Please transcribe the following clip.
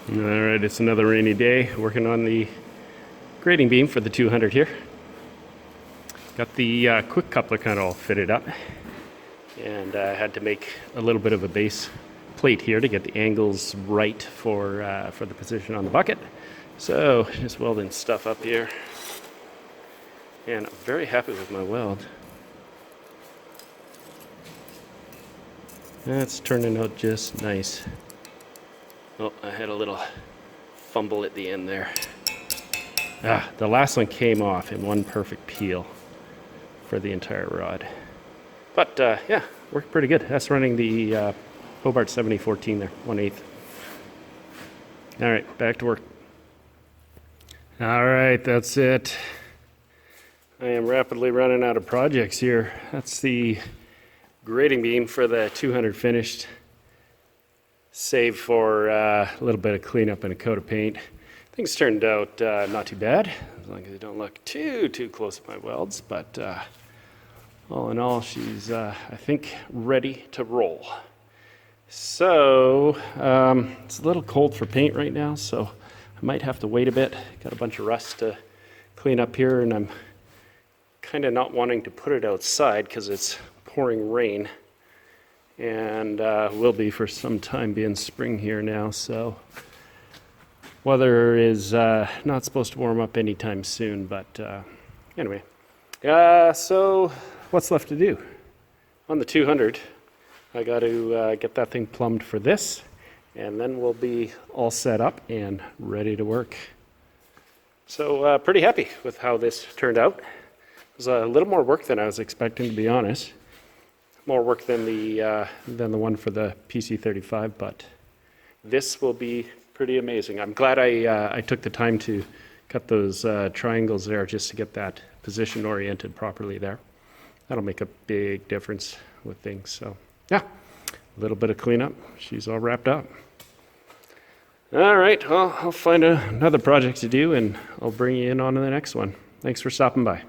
All right, it's another rainy day working on the grading beam for the 200 here. Got the quick coupler kind of all fitted up, and I had to make a little bit of a base plate here to get the angles right for the position on the bucket. So just welding stuff up here, and I'm very happy with my weld. That's turning out just nice. Oh, I had a little fumble at the end there. The last one came off in one perfect peel for the entire rod. But yeah, worked pretty good. That's running the Hobart 7014 there, 1/8. All right, back to work. All right, that's it. I am rapidly running out of projects here. That's the grading beam for the 200 finished, save for a little bit of cleanup and a coat of paint. Things turned out not too bad, as long as they don't look too close to my welds, but all in all, she's, I think, ready to roll. So, it's a little cold for paint right now, so I might have to wait a bit. Got a bunch of rust to clean up here, and I'm kind of not wanting to put it outside because it's pouring rain, and will be for some time, being spring here now, so weather is not supposed to warm up anytime soon, but anyway. So what's left to do? On the 200, I got to get that thing plumbed for this, and then we'll be all set up and ready to work. So pretty happy with how this turned out. It was a little more work than I was expecting, to be honest. More work than the one for the PC200, but this will be pretty amazing. I'm glad I took the time to cut those triangles there just to get that position oriented properly there. That'll make a big difference with things. So yeah, a little bit of cleanup. She's all wrapped up. All right, well, I'll find another project to do, and I'll bring you in on the next one. Thanks for stopping by.